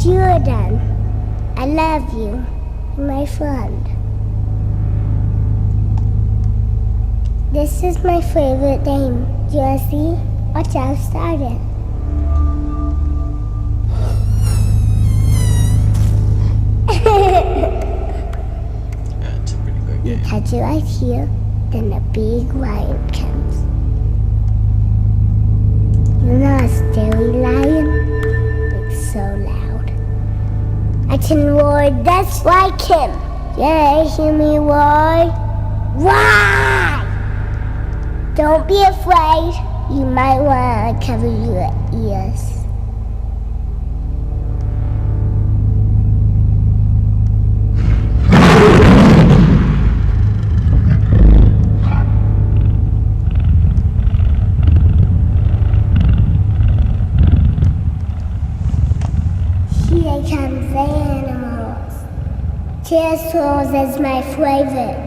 Jordan, I love you, my friend. This is my favorite game. Do you want to see? Watch how I started. That's a pretty good game. You touch it right here, then the big lion comes. You know a scary lion? It's so loud. I can roar just like him. Yeah, hear me roar? Roar! Don't be afraid. You might want to cover your ears. Here comes the animals. Pterosaurs is my favorite.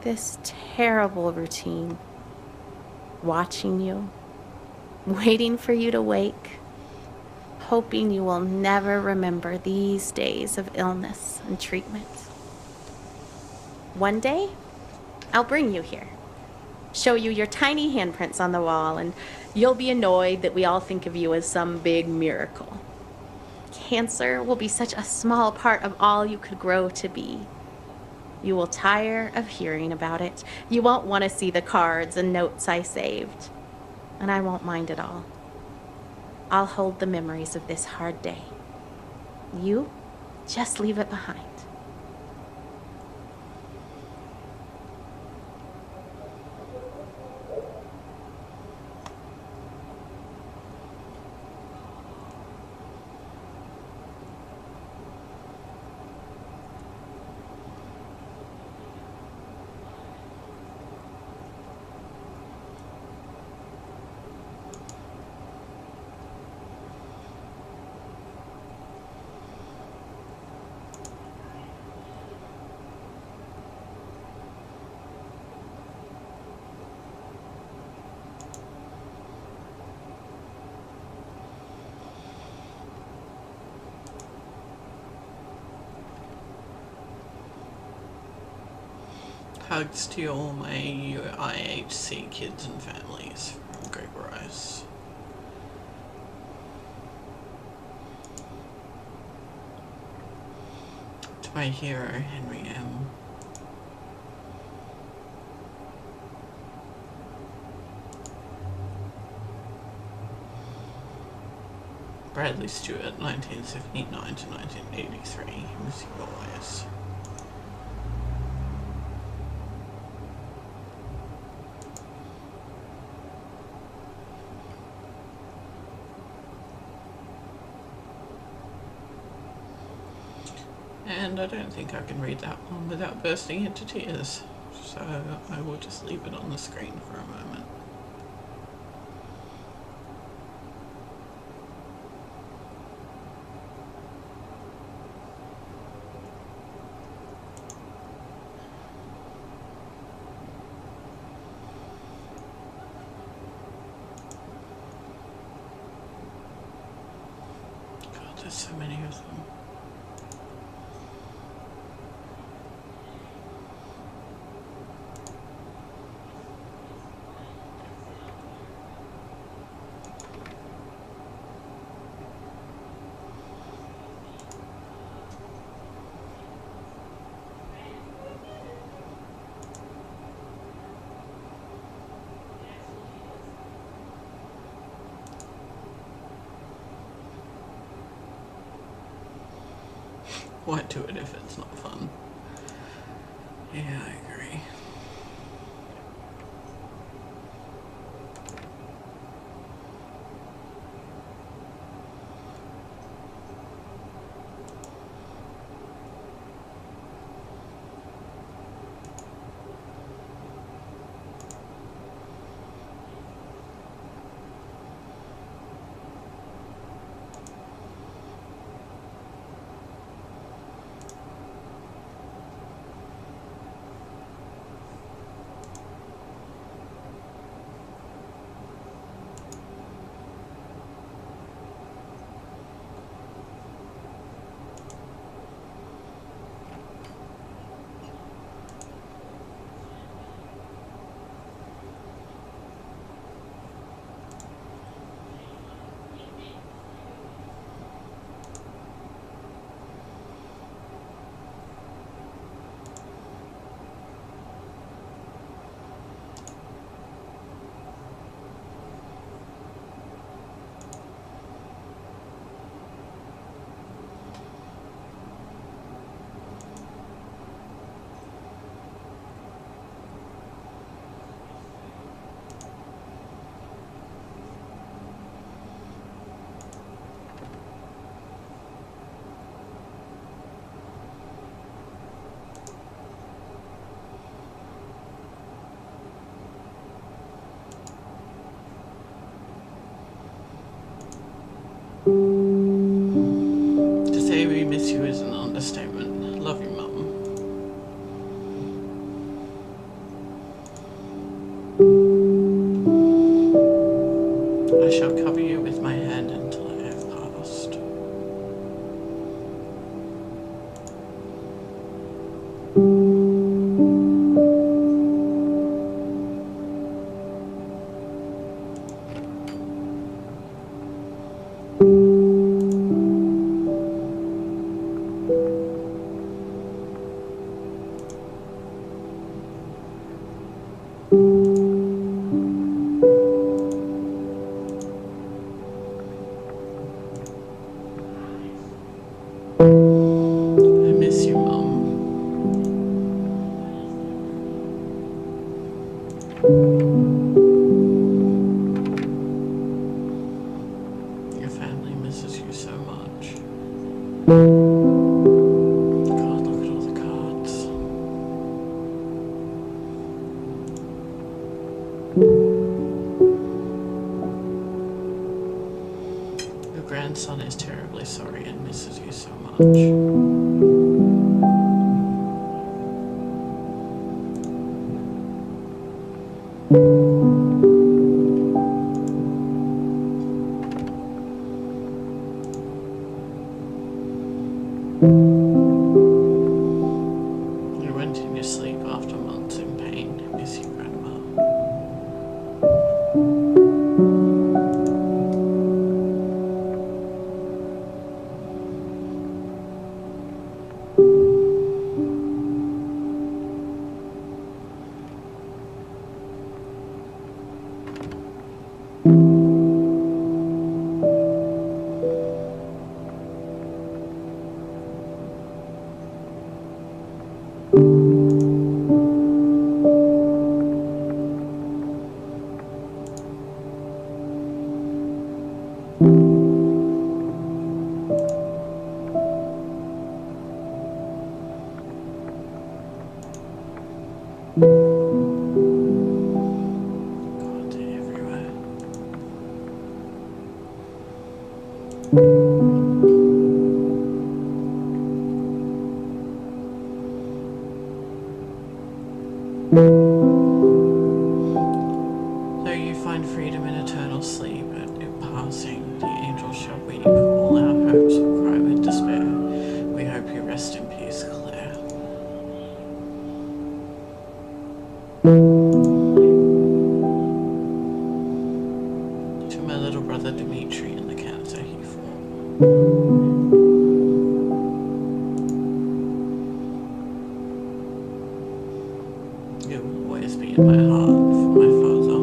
This terrible routine, watching you, waiting for you to wake, hoping you will never remember these days of illness and treatment. One day, I'll bring you here, show you your tiny handprints on the wall, and you'll be annoyed that we all think of you as some big miracle. Cancer will be such a small part of all you could grow to be. You will tire of hearing about it. You won't want to see the cards and notes I saved. And I won't mind at all. I'll hold the memories of this hard day. You just leave it behind. hugs to all my IHC kids and families from Greg Rice. To my hero, Henry M. Bradley Stewart, 1979 to 1983. Miss you always. And I don't think I can read that one without bursting into tears, so I will just leave it on the screen for a moment. God, there's so many of them. Why do it if it's not fun? Yeah, I agree. To say we miss you is an understatement. Love you, Mum. I shall cover you with my hand until I have passed. I miss you, Mum. Your family misses you so much. God, look at all the cards. Your grandson is terribly sorry and misses you so much. You went in your sleep after months in Though you find freedom in eternal sleep, and in passing, the angels shall weep. All our hopes will cry with despair. We hope you rest in peace, Claire. To my little brother Dimitri and the cancer he fought. You will always be in my heart for my father.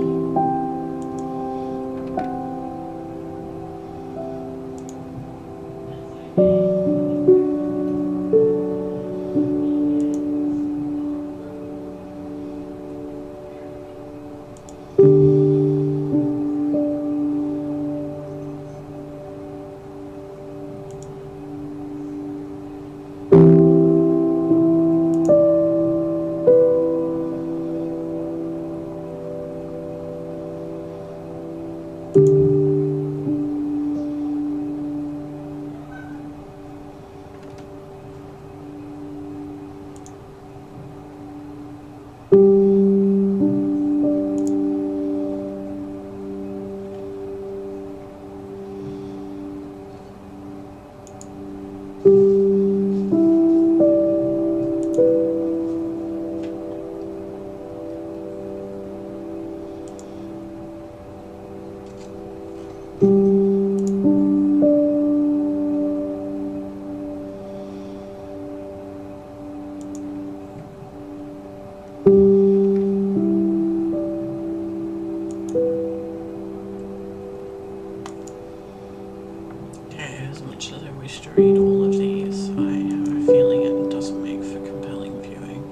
As much as I wish to read all of these, I have a feeling it doesn't make for compelling viewing.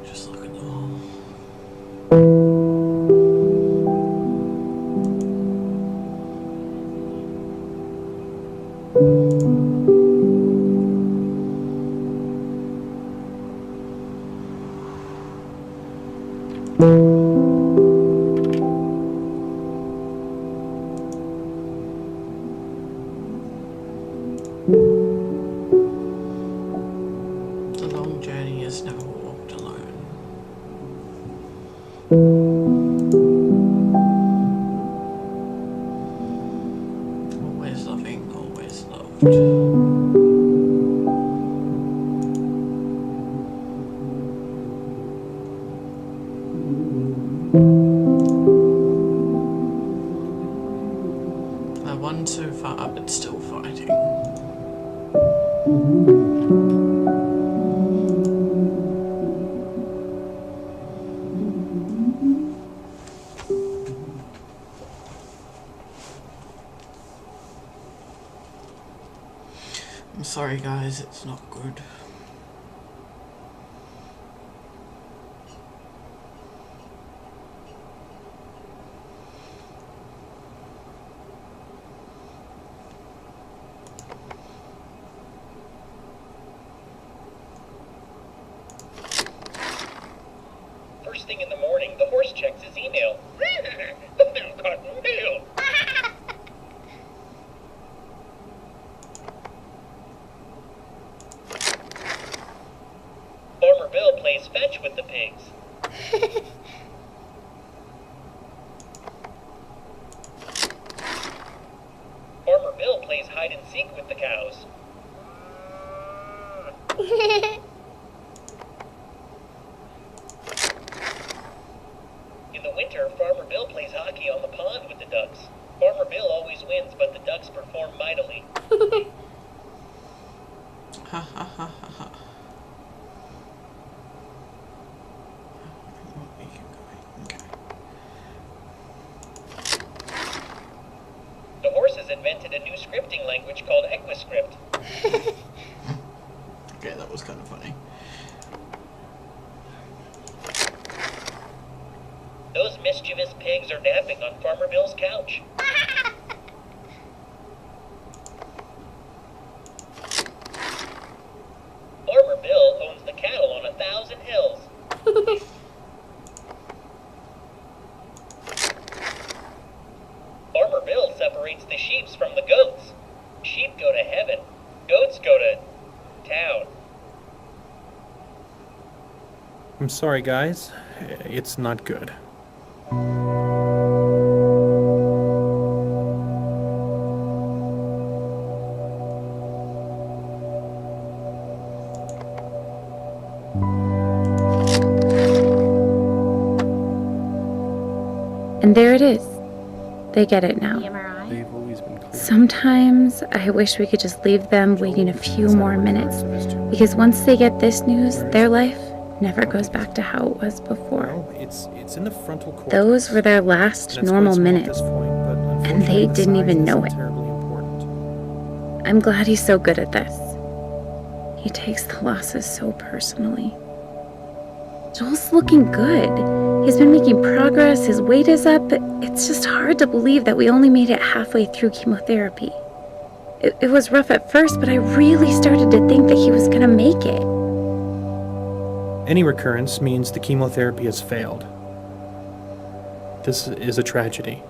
Just look at them all. The long journey is never walked alone. Always loving, always loved. I won so far, but still fighting. I'm sorry guys, it's not good. First thing in the morning, the horse checks his email. I've now gotten mail. Farmer Bill plays fetch with the pigs. Farmer Bill plays hide and seek with the cows. In the winter, Farmer Bill plays hockey on the pond with the ducks. Farmer Bill always wins, but the ducks perform mightily. Ha ha ha ha ha. The horses invented a new scripting language called Equiscript. Okay, that was kind of funny. Those mischievous pigs are napping on Farmer Bill's couch. Farmer Bill owns the cattle on 1,000 hills. Farmer Bill separates the sheep I'm sorry, guys. It's not good. And there it is. They get it now. They've always been clear. Sometimes I wish we could just leave them waiting a few more minutes, because once they get this news, their life never goes back to how it was before. Well, it's in the frontal cortex. Those were their last And it's normal quite small at minutes. this point, but and they unfortunately, the didn't size even know isn't it. terribly important. I'm glad he's so good at this. He takes the losses so personally. Joel's looking good. He's been making progress, his weight is up, but it's just hard to believe that we only made it halfway through chemotherapy. It was rough at first, but I really started to think that he was gonna make it. Any recurrence means the chemotherapy has failed. This is a tragedy.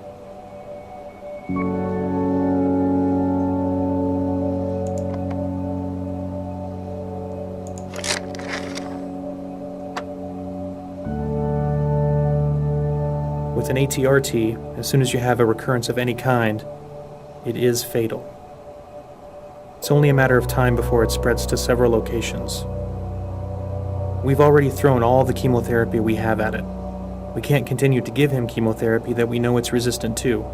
With an ATRT, as soon as you have a recurrence of any kind, it is fatal. It's only a matter of time before it spreads to several locations. We've already thrown all the chemotherapy we have at it. We can't continue to give him chemotherapy that we know it's resistant to,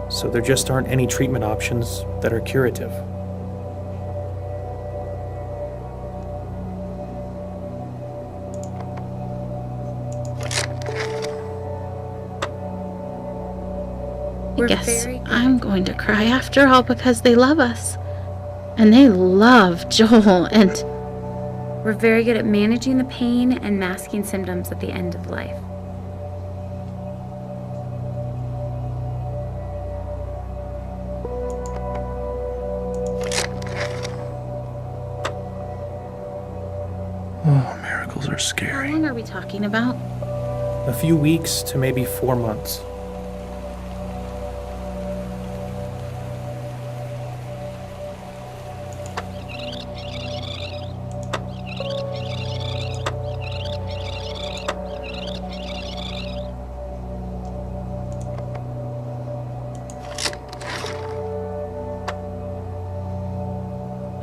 so there just aren't any treatment options that are curative. I guess I'm going to cry after all because they love us. And they love Joel, and we're very good at managing the pain and masking symptoms at the end of life. Oh, miracles are How scary. long are we talking about? A few weeks to maybe 4 months.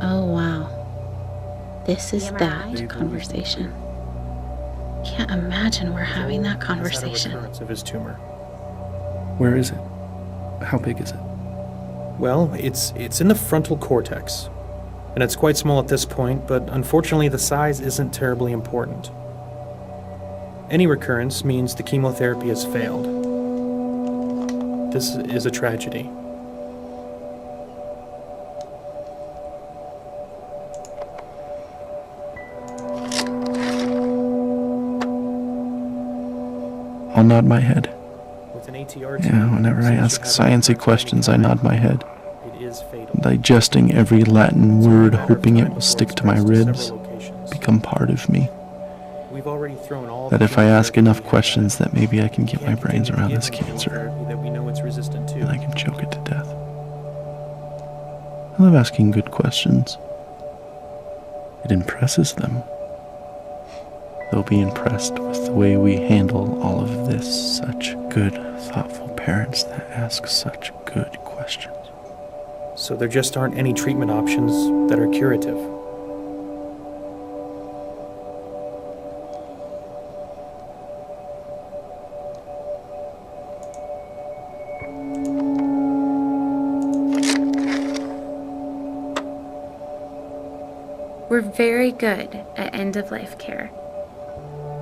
Oh, wow. This is that conversation. Can't imagine we're having that Has had a conversation. recurrence of his tumor. Where is it? How big is it? Well, it's in the frontal cortex, and it's quite small at this point, but unfortunately the size isn't terribly important. Any recurrence means the chemotherapy has failed. This is a tragedy. I'll nod my head. With an ATRT, Yeah, whenever I ask sciencey questions, I nod my head, it is fatal. digesting every Latin word, hoping it will stick to my ribs, Several locations. become part of me. We've already thrown all That the if I ask enough chemotherapy questions, that maybe I can get my can't brains continue around to this give him cancer, chemotherapy that we know it's resistant to. and I can choke it to death. I love asking good questions. It impresses them. They'll be impressed with the way we handle all of this. Such good, thoughtful parents that ask such good questions. So there just aren't any treatment options that are curative. We're very good at end-of-life care.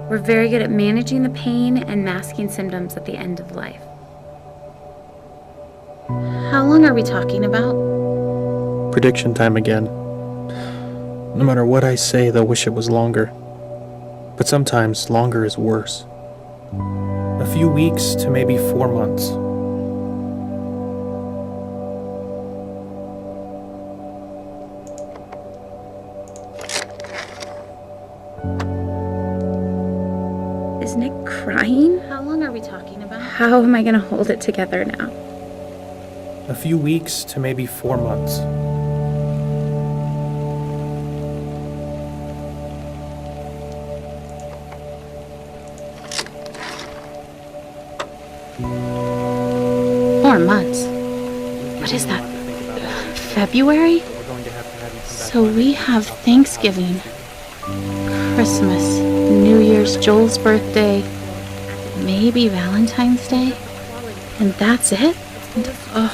We're very good at managing the pain and masking symptoms at the end of life. How long are we talking about? Prediction time again. No matter what I say, they'll wish it was longer. But sometimes longer is worse. A few weeks to maybe 4 months. Is Nick crying? How long are we talking about? How am I gonna hold it together now? A few weeks to maybe 4 months. What is that? February? So we have Thanksgiving, Christmas, New Year's, Joel's birthday, maybe Valentine's Day, and that's it? And,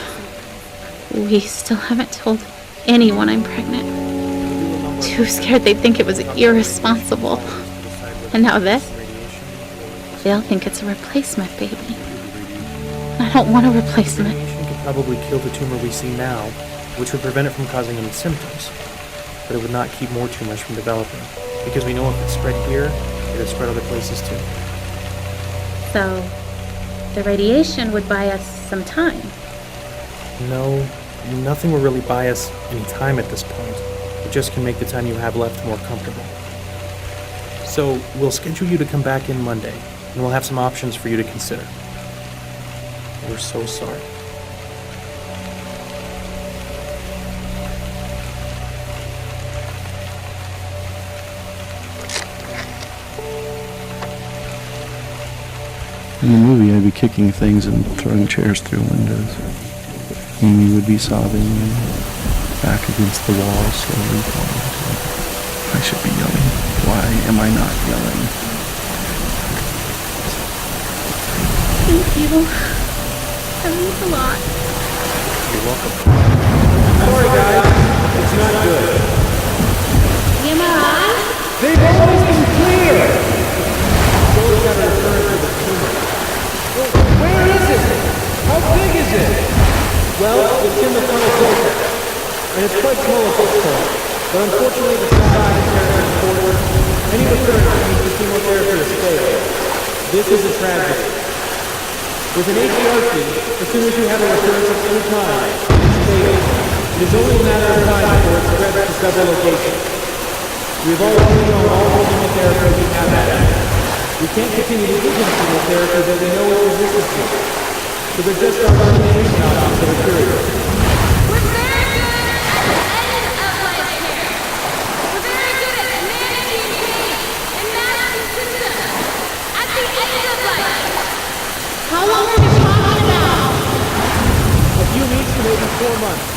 we still haven't told anyone I'm pregnant. Too scared they'd think it was irresponsible. And now this? They'll think it's a replacement baby. I don't want a replacement. Radiation could probably kill the tumor we see now, which would prevent it from causing any symptoms. But it would not keep more tumors from developing, because we know if it spread here, it would spread other places too. So, the radiation would buy us some time. No, nothing will really buy us any time at this point. It just can make the time you have left more comfortable. So, we'll schedule you to come back in Monday, and we'll have some options for you to consider. We're so sorry. In the movie, I'd be kicking things and throwing chairs through windows. Amy would be sobbing and back against the wall, slowly falling asleep. I should be yelling. Why am I not yelling? Thank you. That means a lot. You're welcome. Sorry, guys. It's not good. Am I on? They've always been clear! Joel's got a recurrence of the tumor. Where is it? How big is it? Well, it's in the frontal cortex, and it's quite small at this point. But unfortunately, the size is very important. Any recurrence means the chemotherapy is failed. This is a tragedy. With an ATRT, as soon as you have a recurrence of any kind, it's fatal. It is only a matter of time before it spreads to several locations. We have already known all the chemotherapy we have at it. We can't continue to give him chemotherapy that we know it's resistant to. So they're just our elimination options that are curious. We're very good at the end of life care. We're very good at managing pain and managing symptoms at the end of life. How long are we talking about? A few weeks to maybe 4 months.